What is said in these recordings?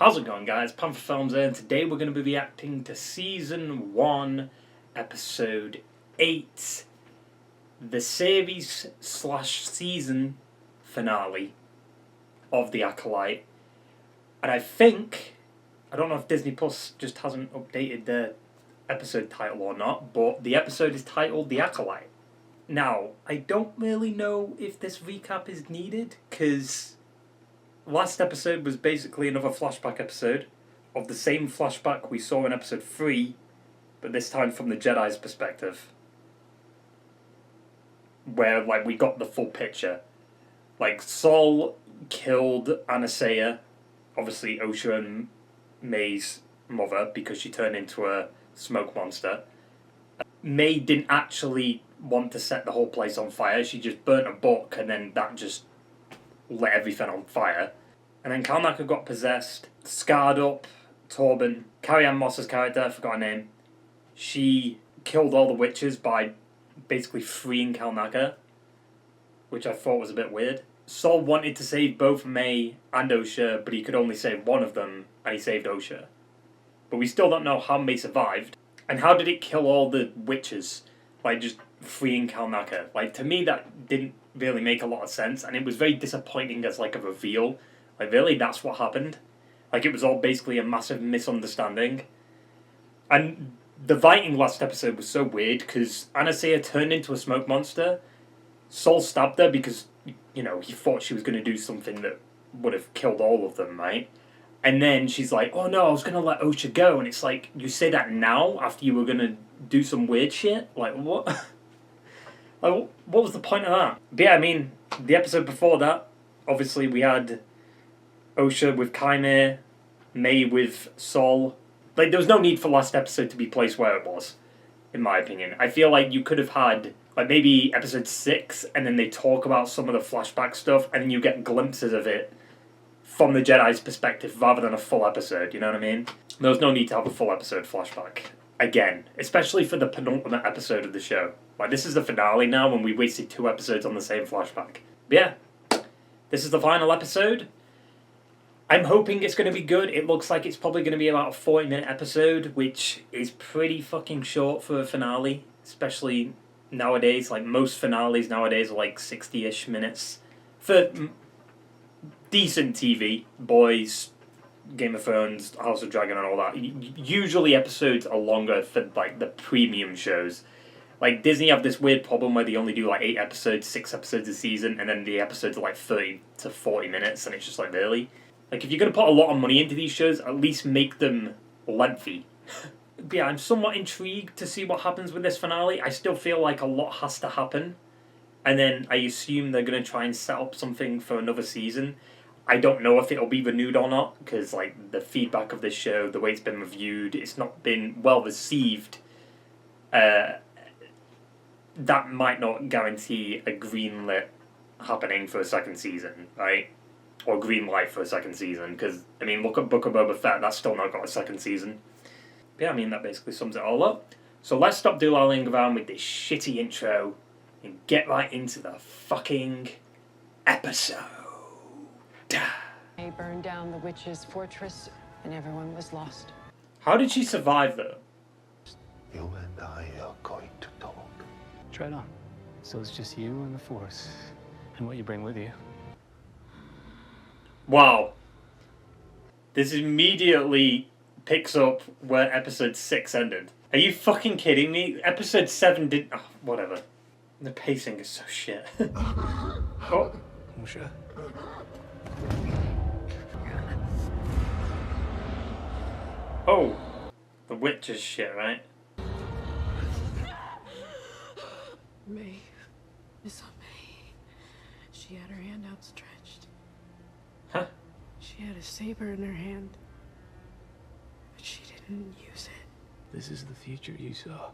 How's it going, guys? Panther Films here, and today we're going to be reacting to Season 1, Episode 8, the series/season finale of The Acolyte. And I don't know if Disney Plus just hasn't updated the episode title or not, but the episode is titled The Acolyte. Now, I don't really know if this recap is needed, because last episode was basically another flashback episode of the same flashback we saw in episode 3, but this time from the Jedi's perspective. Where, we got the full picture. Saul killed Anastasia, obviously Osha and May's mother, because she turned into a smoke monster. May didn't actually want to set the whole place on fire. She just burnt a book, and then that just lit everything on fire. And then Kalnaka got possessed, scarred up Torben. Carrie-Anne Moss's character, I forgot her name. She killed all the witches by basically freeing Kalnaka, which I thought was a bit weird. Saul wanted to save both May and Osha, but he could only save one of them, and he saved Osha. But we still don't know how May survived. And how did it kill all the witches? Just freeing Kalnaka. To me, that didn't really make a lot of sense, and it was very disappointing as, a reveal. Really, that's what happened? It was all basically a massive misunderstanding. And the fighting last episode was so weird, because Anastasia turned into a smoke monster. Saul stabbed her because, he thought she was going to do something that would have killed all of them, right? And then she's like, oh no, I was going to let Osha go. And it's you say that now after you were going to do some weird shit? What? What was the point of that? But yeah, the episode before that, obviously we had Osha with Qimir, May with Saul. There was no need for last episode to be placed where it was, in my opinion. I feel like you could have had, maybe episode 6, and then they talk about some of the flashback stuff, and then you get glimpses of it from the Jedi's perspective rather than a full episode, you know what I mean? There was no need to have a full episode flashback. Again, especially for the penultimate episode of the show. This is the finale now, and we wasted 2 episodes on the same flashback. But yeah, this is the final episode. I'm hoping it's going to be good. It looks like it's probably going to be about a 40-minute episode, which is pretty fucking short for a finale, especially nowadays. Most finales nowadays are 60-ish minutes. For decent TV, Boys, Game of Thrones, House of Dragon and all that, usually episodes are longer for the premium shows. Disney have this weird problem where they only do 8 episodes, 6 episodes a season, and then the episodes are 30 to 40 minutes, and it's just really? If you're going to put a lot of money into these shows, at least make them lengthy. But yeah, I'm somewhat intrigued to see what happens with this finale. I still feel like a lot has to happen. And then I assume they're going to try and set up something for another season. I don't know if it'll be renewed or not, because the feedback of this show, the way it's been reviewed, it's not been well received. That might not guarantee a greenlit happening for a second season, right? Or green light for a second season, because, look at Book of Boba Fett, that's still not got a second season. But yeah, that basically sums it all up. So let's stop doolalling around with this shitty intro and get right into the fucking episode. They burned down the witch's fortress, and everyone was lost. How did she survive, though? You and I are going to talk. Try it on. So it's just you and the Force, and what you bring with you. Wow. This immediately picks up where episode 6 ended. Are you fucking kidding me? Episode 7 did... Oh, whatever. The pacing is so shit. Oh. Osha. Oh. The witch is shit, right? May. Miss May. She had her hand outstretched. Huh? She had a saber in her hand. But she didn't use it. This is the future you saw.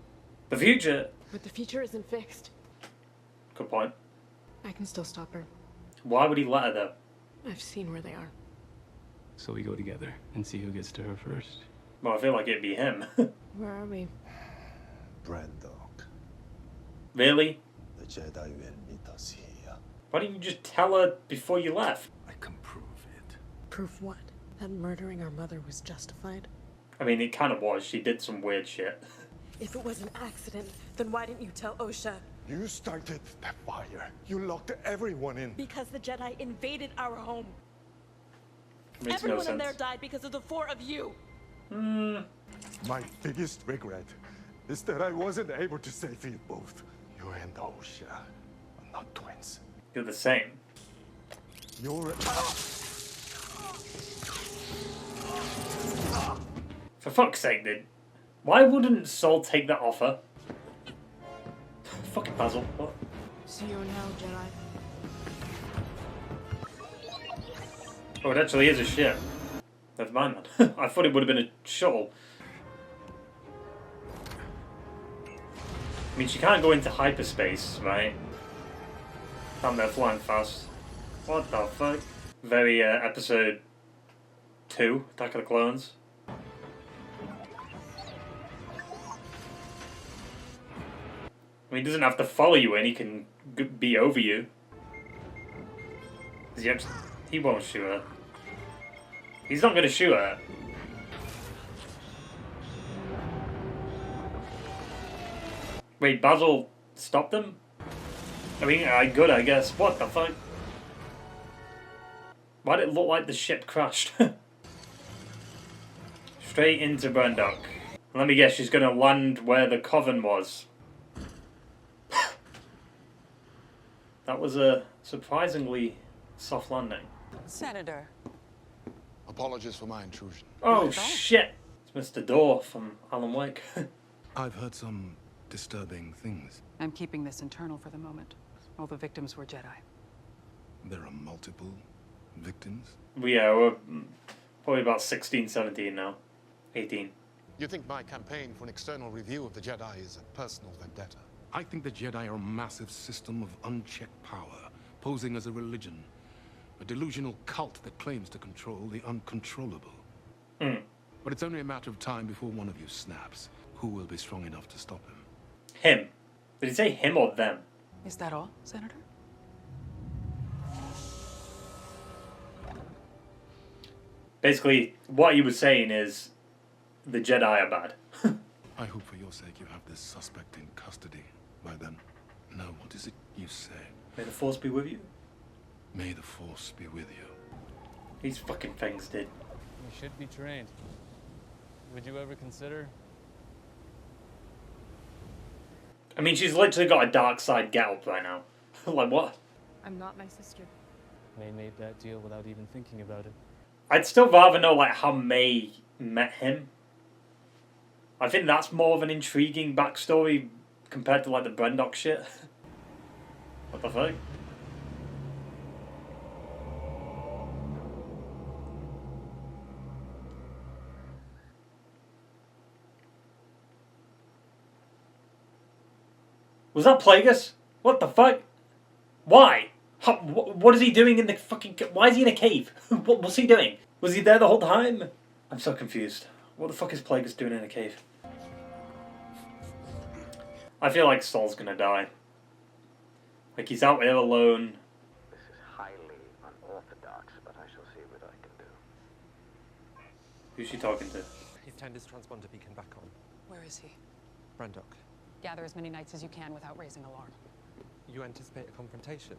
The future? But the future isn't fixed. Good point. I can still stop her. Why would he let her, though? I've seen where they are. So we go together and see who gets to her first. Well, I feel like it'd be him. Where are we? Brandok, Really? the Jedi will meet us here. Why didn't you just tell her before you left? I can prove it. Proof what? That murdering our mother was justified? I mean, it kind of was. She did some weird shit. If it was an accident, then why didn't you tell Osha? You started the fire. You locked everyone in. Because the Jedi invaded our home. Makes Everyone no sense. in there died because of the four of you. My biggest regret is that I wasn't able to save you both. You and Osha are not twins. You're the same. You're... For fuck's sake, dude. Why wouldn't Saul take that offer? Fucking Basil. What? See you in hell, Jedi. Oh, it actually is a ship. Never mind then. I thought it would have been a shuttle. I mean, she can't go into hyperspace, right? Damn, they're flying fast. What the fuck? Very, episode 2, Attack of the Clones. I mean, he doesn't have to follow you in, he can be over you. He won't shoot her. He's not gonna shoot her. Wait, Basil stopped him? I mean, good, I guess. What the fuck? Why did it look like the ship crashed? Straight into Brendok. Let me guess, she's gonna land where the coven was. That was a surprisingly soft landing. Senator. Apologies for my intrusion. Oh shit! It's Mr. Dorr from Alan Wake. I've heard some disturbing things. I'm keeping this internal for the moment. All the victims were Jedi. There are multiple victims? Yeah, we're probably about 16, 17 now. 18. You think my campaign for an external review of the Jedi is a personal vendetta? I think the Jedi are a massive system of unchecked power, posing as a religion. A delusional cult that claims to control the uncontrollable. But it's only a matter of time before one of you snaps. Who will be strong enough to stop him? Him. Did he say him or them? Is that all, Senator? Basically, what he was saying is the Jedi are bad. I hope for your sake you have this suspect in custody by then. Now, what is it you say? May the Force be with you. May the Force be with you. These fucking things did. We should be trained. Would you ever consider? I mean, she's literally got a dark side get up right now. Like, what? I'm not my sister. May made that deal without even thinking about it. I'd still rather know, like, how May met him. I think that's more of an intriguing backstory compared to, like, the Brendok shit. What the fuck? Was that Plagueis? What the fuck? Why? What is he doing in the fucking... Why is he in a cave? What was he doing? Was he there the whole time? I'm so confused. What the fuck is Plagueis doing in a cave? I feel like Saul's gonna die. Like, he's out here alone. This is highly unorthodox, but I shall see what I can do. Who's she talking to? He's turned his transponder beacon back on. Where is he? Brendok, Gather as many knights as you can without raising alarm. you anticipate a confrontation?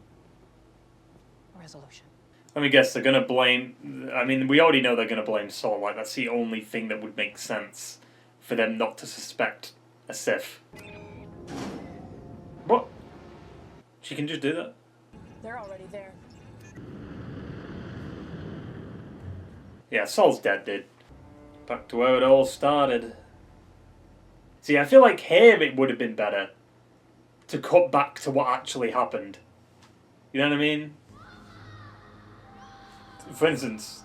Resolution. Let me guess, they're gonna blame... I mean, we already know they're gonna blame Saul. Like, that's the only thing that would make sense for them not to suspect a Sith. What? She can just do that? They're already there. Yeah, Saul's dead, dude. Back to where it all started. See, I feel like here it would have been better to cut back to what actually happened. You know what I mean? For instance,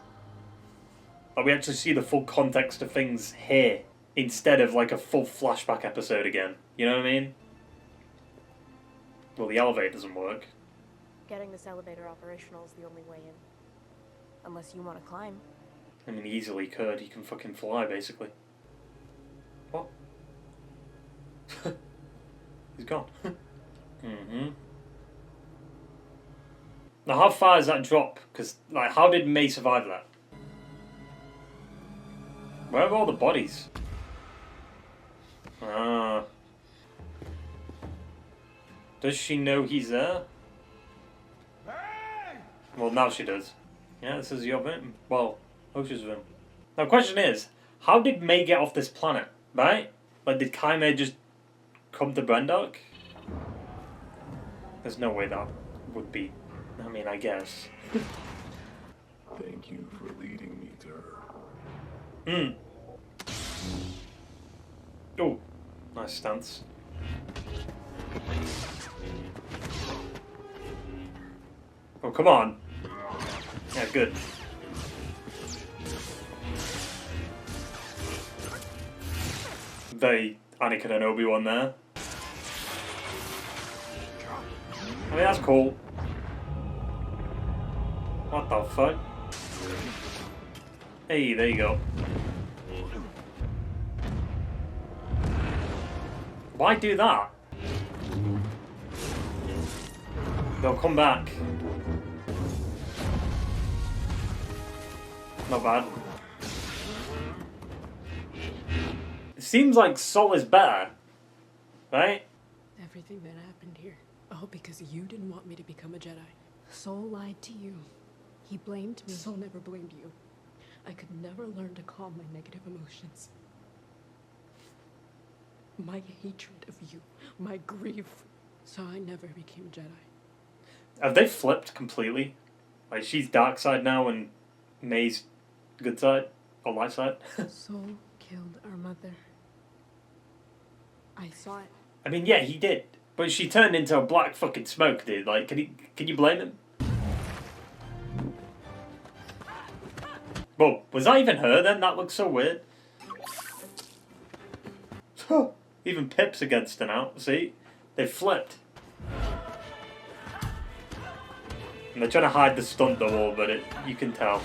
like we actually see the full context of things here instead of like a full flashback episode again. You know what I mean? Well, the elevator doesn't work. Getting this elevator operational is the only way in. Unless you want to climb. I mean, he easily could. He can fucking fly, basically. What? He's gone. Mm-hmm. Now, how far is that drop? Because, like, how did May survive that? Where are all the bodies? Ah. Does she know he's there? Well, now she does. Yeah, this is your room. Well, Osha's room. Now, the question is, how did May get off this planet, right? Like, did Qimir just come to Brendok? There's no way that would be... I mean, I guess. Thank you for leading me to her. Oh, nice stance. Oh, come on. Yeah, good. Very Anakin and Obi-Wan there. I mean, that's cool. What the fuck? Hey, there you go. Why do that? They'll come back. Not bad. It seems like Sol is better, right? Everything that happened here, all because you didn't want me to become a Jedi. Sol lied to you. He blamed me. Sol never blamed you. I could never learn to calm my negative emotions. My hatred of you, my grief. So I never became a Jedi. Have they flipped completely? Like, she's dark side now and May's good side? Or light side? Sol killed our mother. I saw it. I mean, yeah, he did. But she turned into a black fucking smoke, dude. Like, can you blame him? Well, was that even her then? That looks so weird. Even Pip's against her now. See? They flipped. And they're trying to hide the stunt double, but you can tell.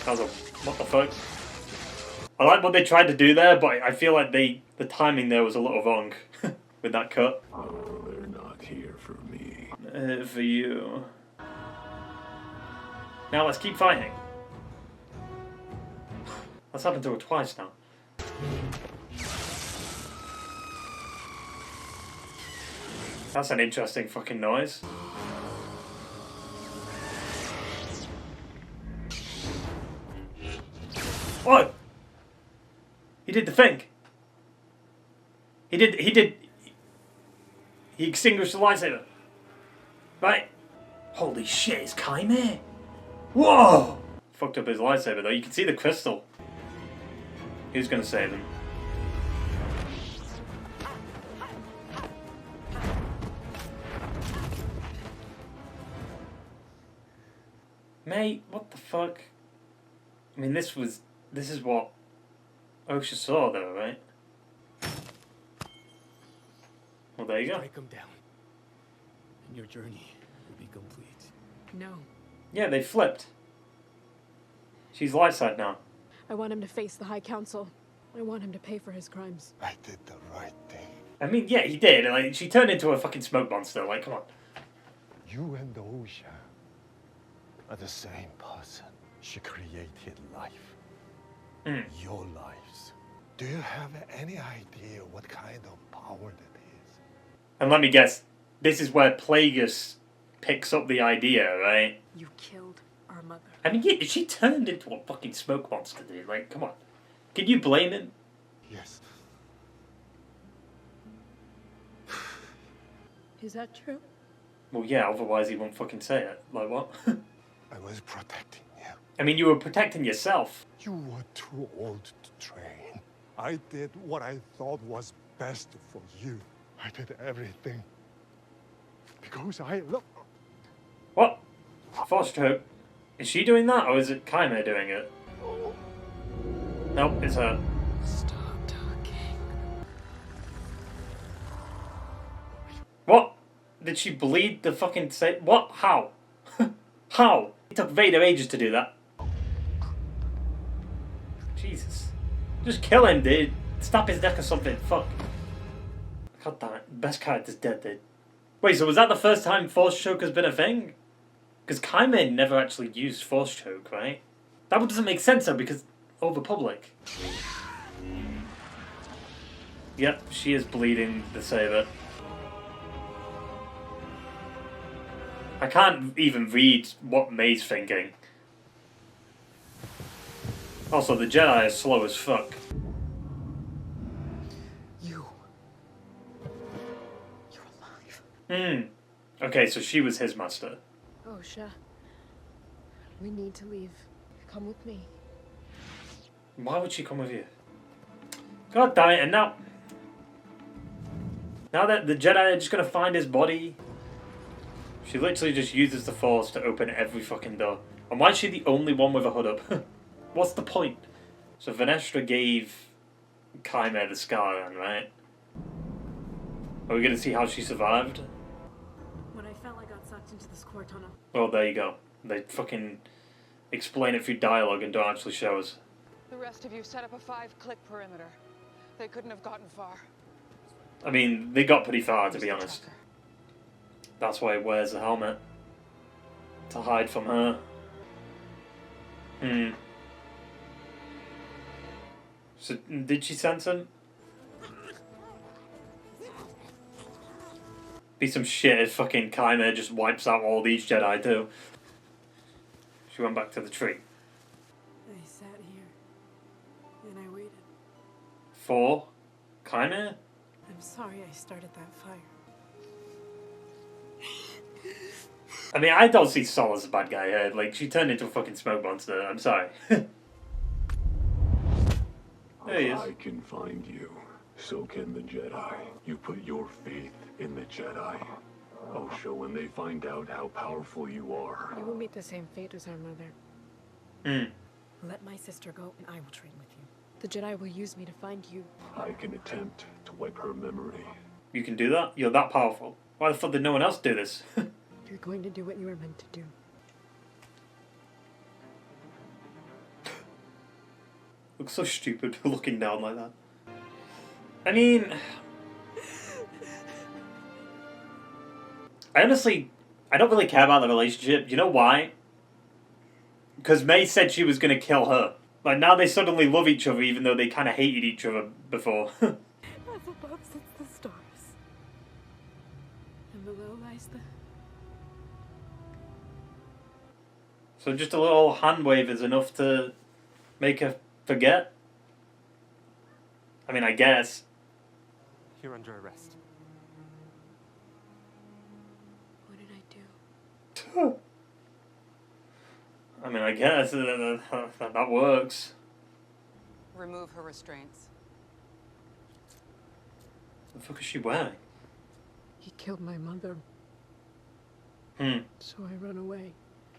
That was a... what the fuck? I like what they tried to do there, but I feel like the timing there was a little wrong with that cut. Oh, they're not here for me. For you. Now let's keep fighting. That's happened to her twice now. That's an interesting fucking noise. What? He did the thing. He extinguished the lightsaber. Right? Holy shit, it's Qimir. Whoa! Fucked up his lightsaber though. You can see the crystal. Who's gonna save him? Mate, what the fuck? I mean, this is what Osha saw though, right? Well, there you go. Strike them down, and your journey will be complete. No. Yeah, they flipped. She's light side now. I want him to face the High Council. I want him to pay for his crimes. I did the right thing. I mean, yeah, he did. Like, she turned into a fucking smoke monster. Like, come on. You and Osha are the same person. She created life. Your lives. Do you have any idea what kind of power that is? And let me guess, this is where Plagueis picks up the idea, right? You killed our mother. I mean, yeah, she turned into a fucking smoke monster, dude. Like, come on. Can you blame him? Yes. Is that true? Well, yeah, otherwise he won't fucking say it. Like, what? I was protecting you. I mean, you were protecting yourself. You were too old to train. I did what I thought was best for you. I did everything because I love... What? Force choke. Is she doing that, or is it Qimir doing it? Nope, it's her. Stop talking. What? Did she bleed the fucking... What? How? How? It took Vader ages to do that. Jesus. Just kill him, dude. Snap his neck or something. Fuck. God damn it. Best character's dead, dude. Wait, so was that the first time Force Choke has been a thing? Because Qimir never actually used Force Choke, right? That one doesn't make sense though, because over public. Yep, she is bleeding the saber. I can't even read what May's thinking. Also, the Jedi are slow as fuck. You're alive. Okay, so she was his master. Osha, we need to leave. Come with me. Why would she come with you? God damn it, and now that the Jedi are just gonna find his body, she literally just uses the Force to open every fucking door. And why is she the only one with a hood up? What's the point? So Venestra gave Qimir the scar then, right? Are we gonna see how she survived? When I felt I got sucked into this core tunnel. Well, there you go. They fucking explain it through dialogue and don't actually show us. The rest of you set up a 5-click perimeter. They couldn't have gotten far. I mean, they got pretty far, to be honest. That's why he wears the helmet. To hide from her. So, did she sense him? Be some shit if fucking Qimir just wipes out all these Jedi too. She went back to the tree. I sat here. And I waited. For Qimir? I'm sorry I started that fire. I mean, I don't see Sol as a bad guy here. Like, she turned into a fucking smoke monster. I'm sorry. There he is. I can find you. So can the Jedi. You put your faith in the Jedi. Osha, when they find out how powerful you are. You will meet the same fate as our mother. Let my sister go, and I will train with you. The Jedi will use me to find you. I can attempt to wipe her memory. You can do that? You're that powerful. Why the fuck did no one else do this? You're going to do what you were meant to do. Looks so stupid looking down like that. I mean, I don't really care about the relationship. Do you know why? Because May said she was going to kill her. Like, now they suddenly love each other even though they kind of hated each other before. As above sits the stars. And below lies the... So just a little hand wave is enough to make her forget? I mean, I guess. You're under arrest. What did I do? I mean, I guess that works. Remove her restraints. What the fuck is she wearing? He killed my mother. So I run away.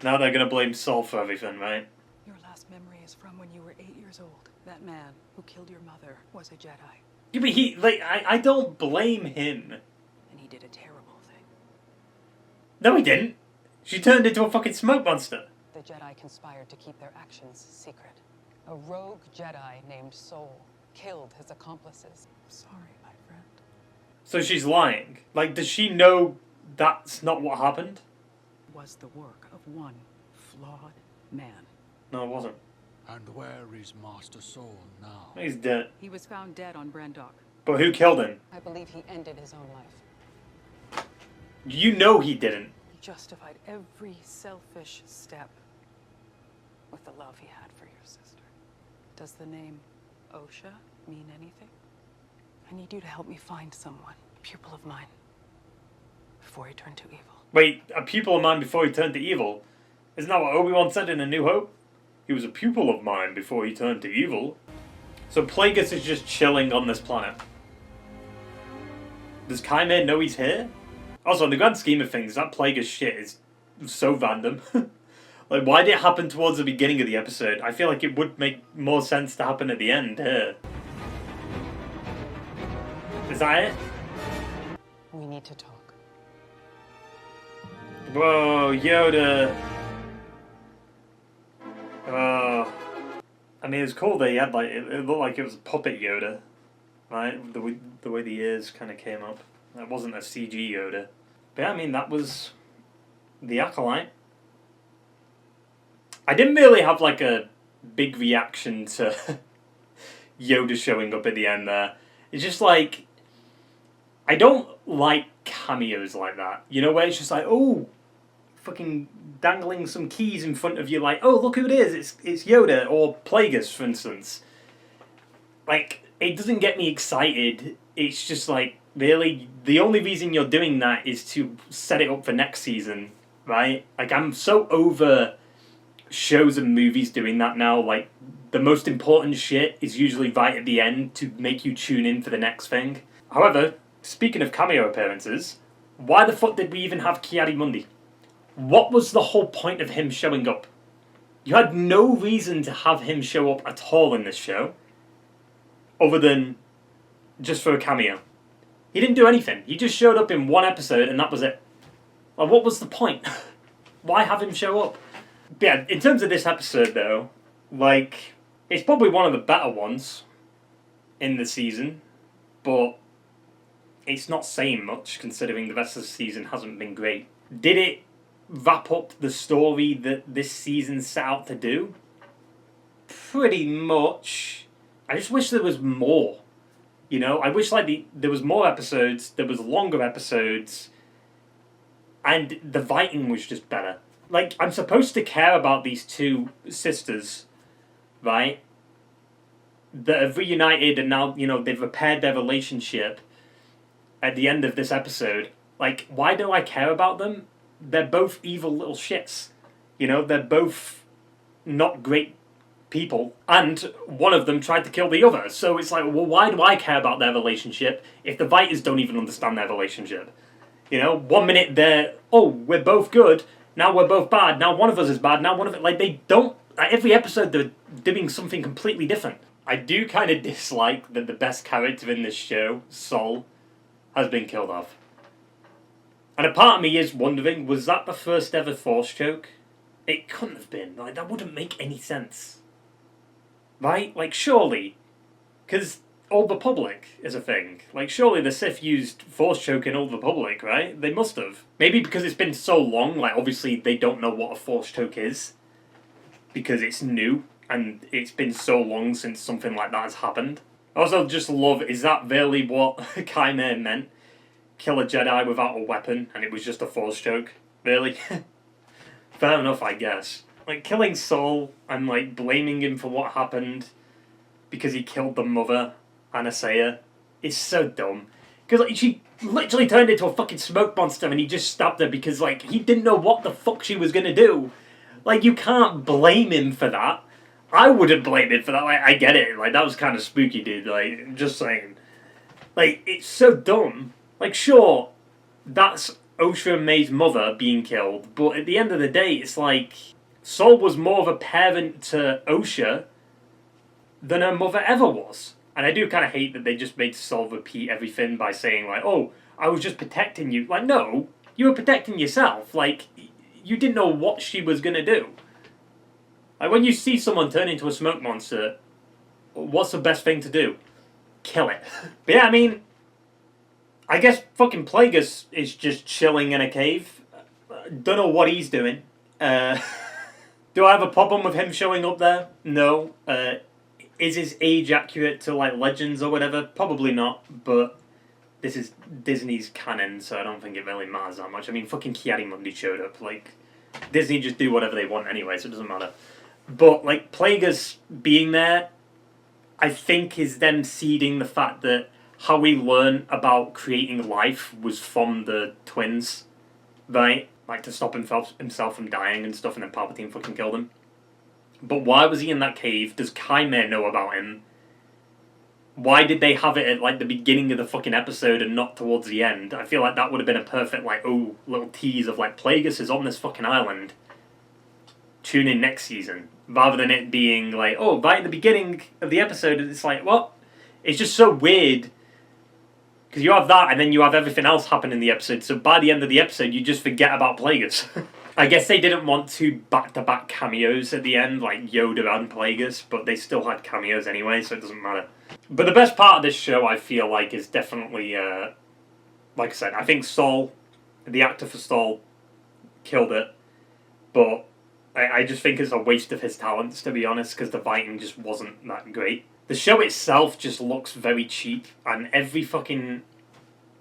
Now they're gonna blame Sol for everything, right? Your last memory is from when you were 8 years old. That man who killed your mother was a Jedi. Yeah, but I don't blame him. And he did a terrible thing. No, he didn't. She turned into a fucking smoke monster. The Jedi conspired to keep their actions secret. A rogue Jedi named Sol killed his accomplices. Sorry, my friend. So she's lying. Like, does she know that's not what happened? It was the work of one flawed man. No, it wasn't. And where is Master Sol now? He's dead. He was found dead on Brandok. But who killed him? I believe he ended his own life. You know he didn't. He justified every selfish step with the love he had for your sister. Does the name Osha mean anything? I need you to help me find someone, a pupil of mine, before he turned to evil. Wait, a pupil of mine before he turned to evil? Isn't that what Obi-Wan said in A New Hope? He was a pupil of mine before he turned to evil. So Plagueis is just chilling on this planet. Does Qimir know he's here? Also, in the grand scheme of things, that Plagueis shit is so random. Like, why did it happen towards the beginning of the episode? I feel like it would make more sense to happen at the end here. Is that it? We need to talk. Whoa, Yoda. I mean, it's cool that he had, like, it looked like it was a puppet Yoda. Right? The way the ears kind of came up. That wasn't a CG Yoda. But yeah, I mean, that was the Acolyte. I didn't really have, like, a big reaction to Yoda showing up at the end there. It's just like, I don't like cameos like that. You know, where it's just like, oh, fucking dangling some keys in front of you, like, oh, look who it is, it's Yoda, or Plagueis, for instance. Like, it doesn't get me excited. It's just like, really, the only reason you're doing that is to set it up for next season, right? Like, I'm so over shows and movies doing that now. Like, the most important shit is usually right at the end to make you tune in for the next thing. However, speaking of cameo appearances, why the fuck did we even have Ki-Adi-Mundi? What was the whole point of him showing up? You had no reason to have him show up at all in this show, other than just for a cameo. He didn't do anything. He just showed up in one episode and that was it. Like, what was the point? Why have him show up? But yeah, in terms of this episode though, like, it's probably one of the better ones in the season, but it's not saying much considering the rest of the season hasn't been great. Did it wrap up the story that this season set out to do? Pretty much. I just wish there was more. You know, I wish like there was more episodes, there was longer episodes, and the writing was just better. Like, I'm supposed to care about these two sisters, right? That have reunited and now, you know, they've repaired their relationship at the end of this episode. Like, why do I care about them? They're both evil little shits. You know, they're both not great people. And one of them tried to kill the other. So it's like, well, why do I care about their relationship if the writers don't even understand their relationship? You know, 1 minute they're, oh, we're both good. Now we're both bad. Now one of us is bad. Now one of it, like, they don't, like, every episode they're doing something completely different. I do kind of dislike that the best character in this show, Sol, has been killed off. And a part of me is wondering, was that the first ever Force choke? It couldn't have been. Like, that wouldn't make any sense. Right? Like, surely. Because Old Republic is a thing. Like, surely the Sith used Force choke in Old Republic, right? They must have. Maybe because it's been so long, like, obviously they don't know what a Force choke is. Because it's new, and it's been so long since something like that has happened. I also just love, is that really what Qimir meant? Kill a Jedi without a weapon, and it was just a Force choke? Really? Fair enough, I guess. Like, killing Sol and, like, blaming him for what happened because he killed the mother, Anastasia, is so dumb. Because, like, she literally turned into a fucking smoke monster and he just stabbed her because, like, he didn't know what the fuck she was gonna do. Like, you can't blame him for that. I wouldn't blame him for that. Like, I get it. Like, that was kind of spooky, dude. Like, just saying. Like, it's so dumb. Like, sure, that's Osha and May's mother being killed, but at the end of the day, it's like, Sol was more of a parent to Osha than her mother ever was. And I do kind of hate that they just made Sol repeat everything by saying, like, oh, I was just protecting you. Like, no, you were protecting yourself. Like, you didn't know what she was going to do. Like, when you see someone turn into a smoke monster, what's the best thing to do? Kill it. But yeah, I mean, I guess fucking Plagueis is just chilling in a cave. Don't know what he's doing. Do I have a problem with him showing up there? No. Is his age accurate to, like, Legends or whatever? Probably not, but this is Disney's canon, so I don't think it really matters that much. I mean, fucking Ki-Adi-Mundi showed up. Like, Disney just do whatever they want anyway, so it doesn't matter. But, like, Plagueis being there, I think is them seeding the fact that how we learn about creating life was from the twins, right? Like, to stop himself from dying and stuff, and then Palpatine fucking killed him. But why was he in that cave? Does Qimir know about him? Why did they have it at, like, the beginning of the fucking episode and not towards the end? I feel like that would have been a perfect, like, oh, little tease of, like, Plagueis is on this fucking island. Tune in next season. Rather than it being, like, oh, right at the beginning of the episode, it's like, what? It's just so weird. Because you have that, and then you have everything else happen in the episode, so by the end of the episode, you just forget about Plagueis. I guess they didn't want two back-to-back cameos at the end, like Yoda and Plagueis, but they still had cameos anyway, so it doesn't matter. But the best part of this show, I feel like, is definitely, like I said, I think Sol, the actor for Sol, killed it, but I just think it's a waste of his talents, to be honest, because the fighting just wasn't that great. The show itself just looks very cheap, and every fucking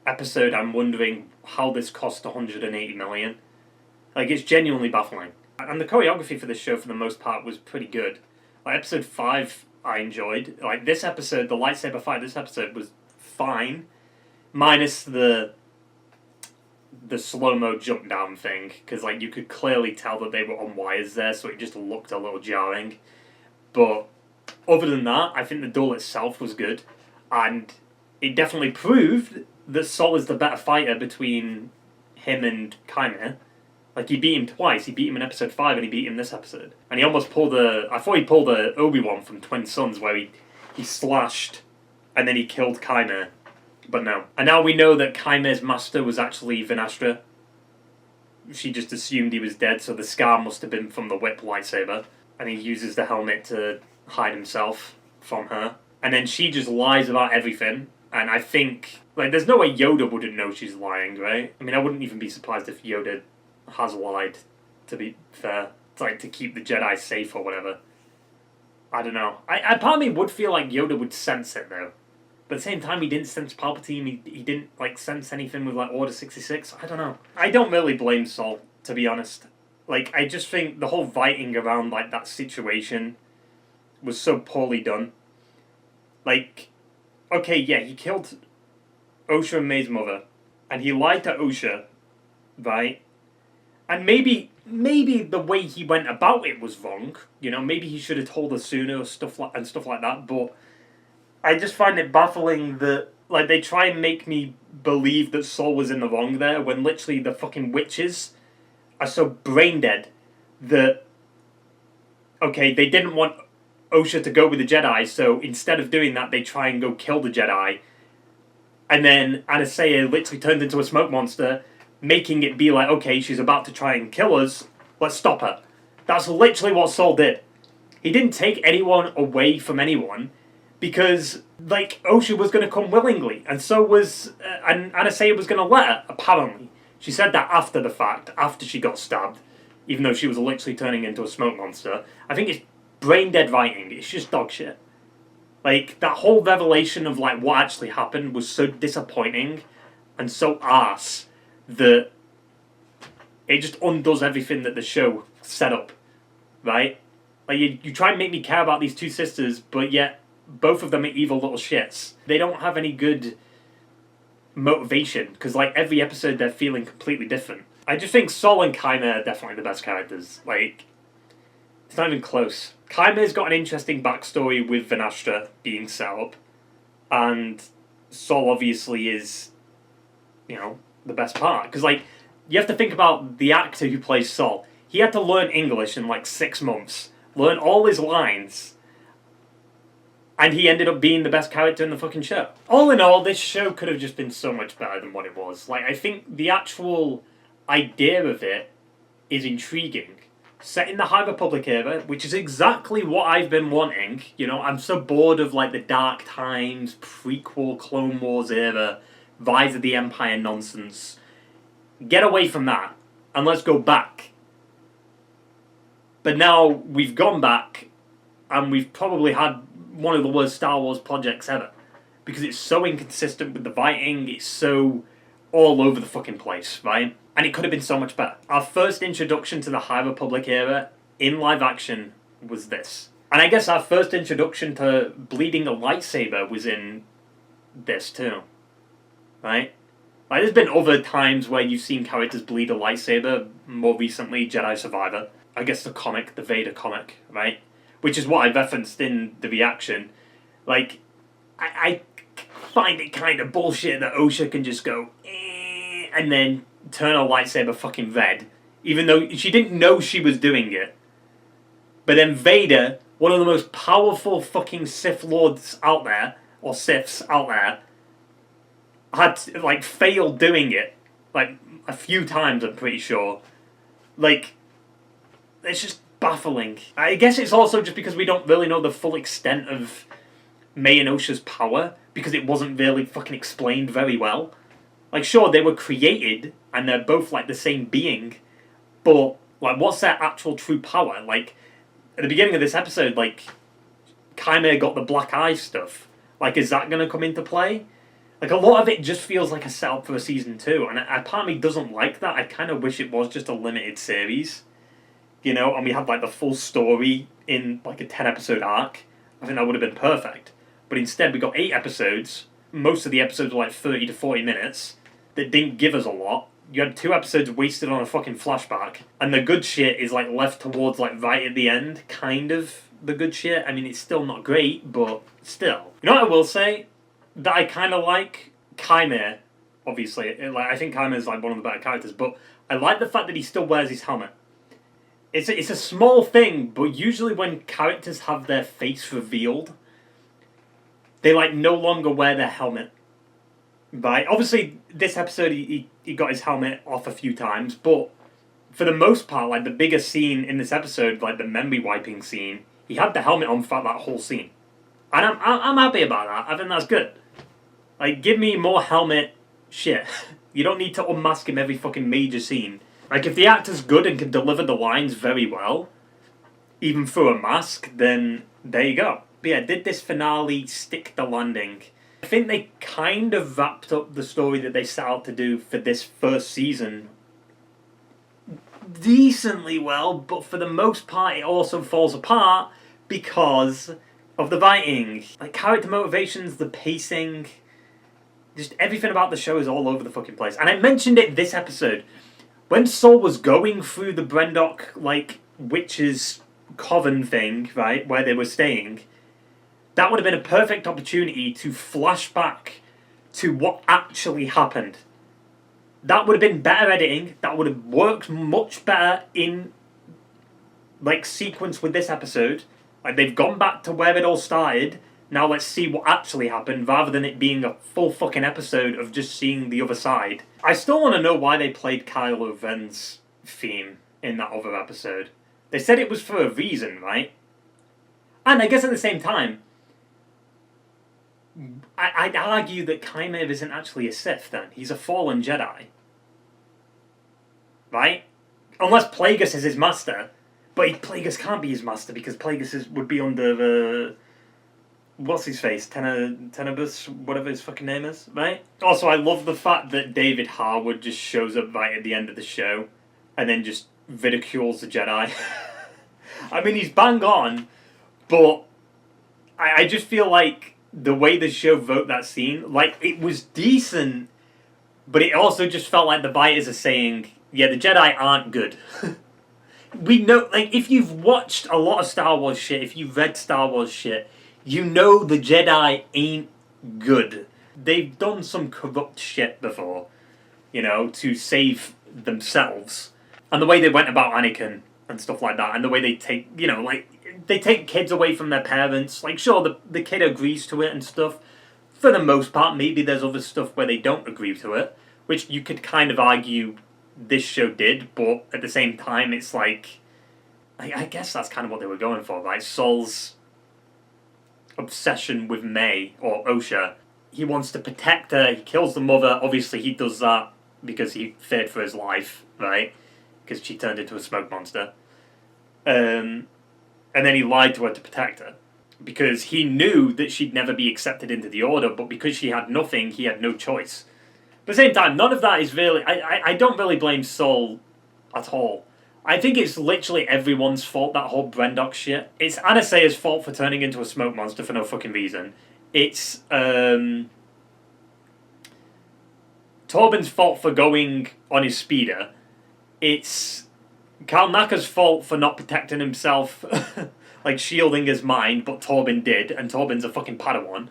episode I'm wondering how this cost 180 million. Like, it's genuinely baffling. And the choreography for this show, for the most part, was pretty good. Like, episode 5, I enjoyed. Like, this episode, the lightsaber fight, this episode was fine. Minus the slow-mo jump down thing. Because, like, you could clearly tell that they were on wires there, so it just looked a little jarring. But other than that, I think the duel itself was good. And it definitely proved that Sol is the better fighter between him and Qimir. Like, he beat him twice. He beat him in episode 5 and he beat him this episode. And he almost pulled I thought he pulled a Obi-Wan from Twin Sons where he slashed and then he killed Qimir. But no. And now we know that Chimir's master was actually Vinastra. She just assumed he was dead, so the scar must have been from the whip lightsaber. And he uses the helmet to hide himself from her. And then she just lies about everything. And I think, like, there's no way Yoda wouldn't know she's lying, right? I mean, I wouldn't even be surprised if Yoda has lied, to be fair. It's like to keep the Jedi safe or whatever. I don't know. I part of me would feel like Yoda would sense it, though. But at the same time, he didn't sense Palpatine. He didn't, like, sense anything with, like, Order 66. I don't know. I don't really blame Sol, to be honest. Like, I just think the whole fighting around, like, that situation was so poorly done. Like, okay, yeah, he killed Osha and May's mother. And he lied to Osha, right? And maybe the way he went about it was wrong. You know, maybe he should have told her sooner or stuff like that. But I just find it baffling that, like, they try and make me believe that Sol was in the wrong there when literally the fucking witches are so brain dead that, okay, they didn't want Osha to go with the Jedi, so instead of doing that, they try and go kill the Jedi. And then Anastasia literally turns into a smoke monster, making it be like, okay, she's about to try and kill us, let's stop her. That's literally what Sol did. He didn't take anyone away from anyone, because, like, Osha was going to come willingly, and so was, and Anastasia was going to let her, apparently. She said that after the fact, after she got stabbed, even though she was literally turning into a smoke monster. I think it's brain-dead writing. It's just dog shit. Like, that whole revelation of, like, what actually happened was so disappointing and so arse that it just undoes everything that the show set up, right? Like, you try and make me care about these two sisters, but yet both of them are evil little shits. They don't have any good motivation, because, like, every episode they're feeling completely different. I just think Sol and Qimir are definitely the best characters. Like, it's not even close. Chimir's got an interesting backstory with Vinastra being set up, and Sol obviously is, you know, the best part. Because, like, you have to think about the actor who plays Sol. He had to learn English in, like, 6 months, learn all his lines, and he ended up being the best character in the fucking show. All in all, this show could have just been so much better than what it was. Like, I think the actual idea of it is intriguing. Set in the High Republic era, which is exactly what I've been wanting. You know, I'm so bored of, like, the Dark Times, prequel, Clone Wars era, Rise of the Empire nonsense. Get away from that, and let's go back. But now we've gone back, and we've probably had one of the worst Star Wars projects ever. Because it's so inconsistent with the fighting, it's so all over the fucking place, right? And it could have been so much better. Our first introduction to the High Republic era in live action was this. And I guess our first introduction to bleeding a lightsaber was in this too. Right? Like, there's been other times where you've seen characters bleed a lightsaber, more recently Jedi Survivor. I guess the comic, the Vader comic, right? Which is what I referenced in the reaction. Like, I find it kind of bullshit that Osha can just go, and then turn her lightsaber fucking red, even though she didn't know she was doing it. But then Vader, one of the most powerful fucking Sith Lords out there, or Siths out there, had, like, failed doing it, like, a few times, I'm pretty sure. Like, it's just baffling. I guess it's also just because we don't really know the full extent of May and Osha's power, because it wasn't really fucking explained very well. Like, sure, they were created, and they're both, like, the same being, but, Like, what's their actual true power? Like, at the beginning of this episode, like, Qimir got the black eye stuff. Like, is that going to come into play? Like, a lot of it just feels like a setup for a season 2, and part of me doesn't like that. I kind of wish it was just a limited series, you know, and we had, like, the full story in, like, a 10-episode arc. I think that would have been perfect. But instead, we got 8 episodes. Most of the episodes were, like, 30 to 40 minutes that didn't give us a lot. You had 2 episodes wasted on a fucking flashback, and the good shit is, like, left towards, like, right at the end, kind of, the good shit. I mean, it's still not great, but still. You know what I will say? That I kind of like Qimir, obviously. Like, I think Qimir is, like, one of the better characters, but I like the fact that he still wears his helmet. It's a small thing, but usually when characters have their face revealed, they, like, no longer wear their helmet. Right? Obviously, this episode, he got his helmet off a few times, but for the most part, like, the biggest scene in this episode, like, the memory wiping scene, he had the helmet on for that whole scene. And I'm happy about that. I think that's good. Like, give me more helmet shit. You don't need to unmask him every fucking major scene. Like, if the actor's good and can deliver the lines very well, even through a mask, then there you go. But yeah, did this finale stick the landing? I think they kind of wrapped up the story that they set out to do for this first season decently well, but for the most part it also falls apart because of the writing. Like, character motivations, the pacing, just everything about the show is all over the fucking place. And I mentioned it this episode. When Saul was going through the Brendok, like, witches' coven thing, right, where they were staying, that would have been a perfect opportunity to flash back to what actually happened. That would have been better editing. That would have worked much better in, like, sequence with this episode. Like, they've gone back to where it all started. Now let's see what actually happened, rather than it being a full fucking episode of just seeing the other side. I still want to know why they played Kylo Ren's theme in that other episode. They said it was for a reason, right? And I guess at the same time, I'd argue that Qimir isn't actually a Sith then. He's a fallen Jedi. Right? Unless Plagueis is his master. But Plagueis can't be his master because Plagueis would be under what's his face? Tenebus, whatever his fucking name is, right? Also, I love the fact that David Harwood just shows up right at the end of the show and then just ridicules the Jedi. I mean, he's bang on, but I just feel like the way the show wrote that scene, like, it was decent, but it also just felt like the writers are saying, yeah, the Jedi aren't good. We know, like, if you've watched a lot of Star Wars shit, if you've read Star Wars shit, you know the Jedi ain't good. They've done some corrupt shit before, you know, to save themselves. And the way they went about Anakin and stuff like that, and the way they take, you know, like, they take kids away from their parents. Like, sure, the kid agrees to it and stuff. For the most part, maybe there's other stuff where they don't agree to it, which you could kind of argue this show did, but at the same time, it's like, I guess that's kind of what they were going for, right? Saul's obsession with May, or Osha, he wants to protect her, he kills the mother. Obviously, he does that because he feared for his life, right? Because she turned into a smoke monster. And then he lied to her to protect her. Because he knew that she'd never be accepted into the Order, but because she had nothing, he had no choice. But at the same time, none of that is really... I don't really blame Saul at all. I think it's literally everyone's fault, that whole Brendok shit. It's Anastaea's fault for turning into a smoke monster for no fucking reason. It's Torben's fault for going on his speeder. It's Karl Naka's fault for not protecting himself, like shielding his mind, but Torben did, and Torben's a fucking Padawan.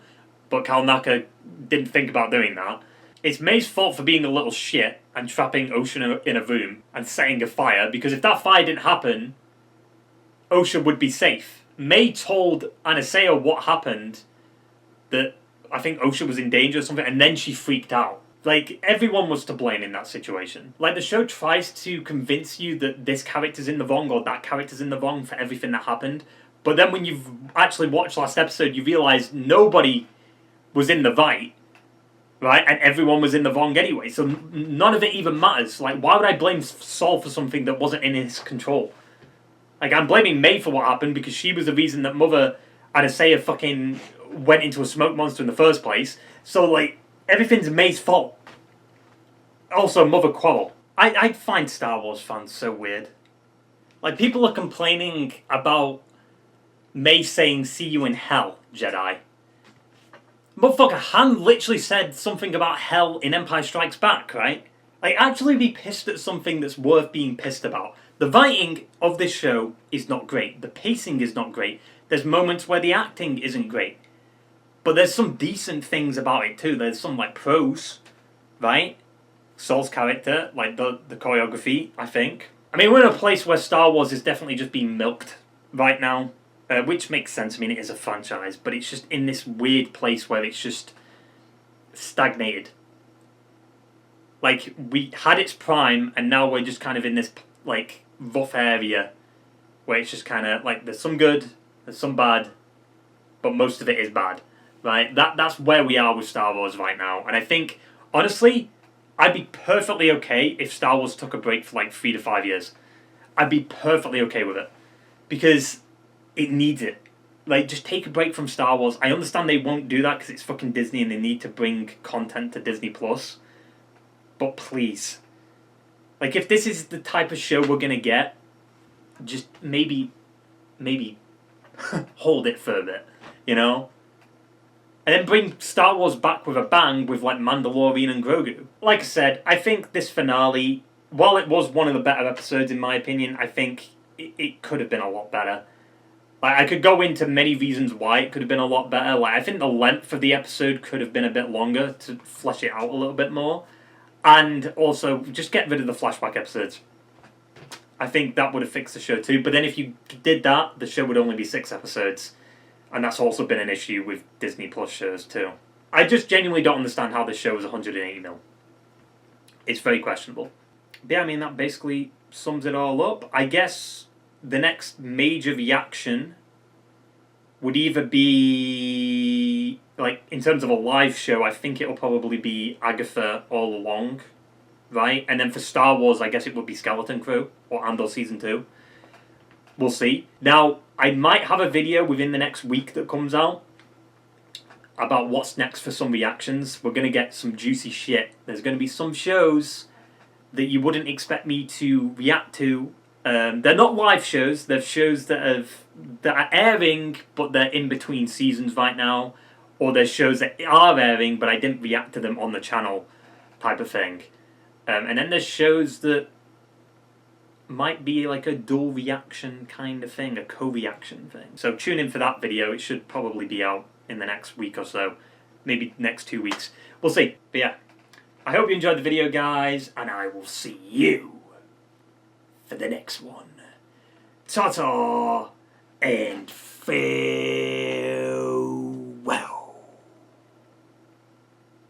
But Karl Naka didn't think about doing that. It's May's fault for being a little shit and trapping Osha in a room and setting a fire, because if that fire didn't happen, Osha would be safe. May told Anastaea what happened, that I think Osha was in danger or something, and then she freaked out. Like, everyone was to blame in that situation. Like, the show tries to convince you that this character's in the wrong or that character's in the wrong for everything that happened, but then when you've actually watched last episode, you realise nobody was in the right. right? And everyone was in the wrong anyway, so none of it even matters. Like, why would I blame Saul for something that wasn't in his control? Like, I'm blaming May for what happened because she was the reason that Mother Anastasia fucking went into a smoke monster in the first place. So, like, everything's May's fault. Also, Mother quarrel. I find Star Wars fans so weird. Like, people are complaining about May saying, "See you in hell, Jedi." Motherfucker, Han literally said something about hell in Empire Strikes Back, right? Like, actually be pissed at something that's worth being pissed about. The writing of this show is not great. The pacing is not great. There's moments where the acting isn't great. But there's some decent things about it too. There's some, like, pros, right? Saul's character, like the choreography, I think. I mean, we're in a place where Star Wars is definitely just being milked right now. Which makes sense. I mean, it is a franchise, but it's just in this weird place where it's just stagnated. Like, we had its prime, and now we're just kind of in this, like, rough area where it's just kind of, like, there's some good, there's some bad, but most of it is bad, right? That's where we are with Star Wars right now. And I think, honestly, I'd be perfectly okay if Star Wars took a break for, like, 3 to 5 years. I'd be perfectly okay with it. Because it needs it. Like, just take a break from Star Wars. I understand they won't do that because it's fucking Disney and they need to bring content to Disney Plus. But please. Like, if this is the type of show we're gonna get, just maybe hold it for a bit, you know? And then bring Star Wars back with a bang with, like, Mandalorian and Grogu. Like I said, I think this finale, while it was one of the better episodes in my opinion, I think it could have been a lot better. Like, I could go into many reasons why it could have been a lot better. Like, I think the length of the episode could have been a bit longer to flesh it out a little bit more. And also, just get rid of the flashback episodes. I think that would have fixed the show too. But then if you did that, the show would only be 6 episodes. And that's also been an issue with Disney Plus shows too. I just genuinely don't understand how this show is 180 mil. It's very questionable. But yeah, I mean, that basically sums it all up. I guess the next major reaction would either be, like, in terms of a live show, I think it'll probably be Agatha All Along, right? And then for Star Wars, I guess it would be Skeleton Crew or Andor Season 2. We'll see. Now, I might have a video within the next week that comes out about what's next for some reactions. We're going to get some juicy shit. There's going to be some shows that you wouldn't expect me to react to. They're not live shows. They're shows that are airing, but they're in between seasons right now. Or there's shows that are airing, but I didn't react to them on the channel, type of thing. And then there's shows that might be like a dual reaction kind of thing, a co-reaction thing. So tune in for that video. It should probably be out in the next week or so. Maybe next 2 weeks. We'll see. But yeah, I hope you enjoyed the video, guys, and I will see you for the next one. Ta-ta and farewell.